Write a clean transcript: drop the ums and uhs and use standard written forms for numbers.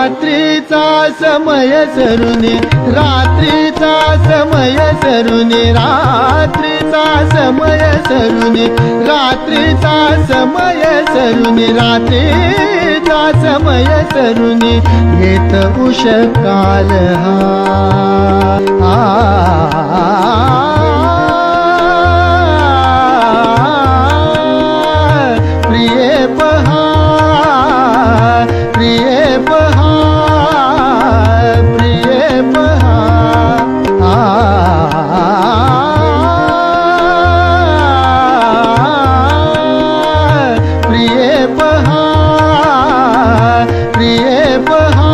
रात्रीचा समय सरुनी, रात्रीचा समय सरुनी, रात्रीचा समय सरुनी, रात्रीचा समय सरुनी, रात्रीचा समय सरुनी, येत उषकाल हा प्रिये पहा, प्रिये पहा, प्रिये पहा, प्रिये पहा, प्रिये पहा.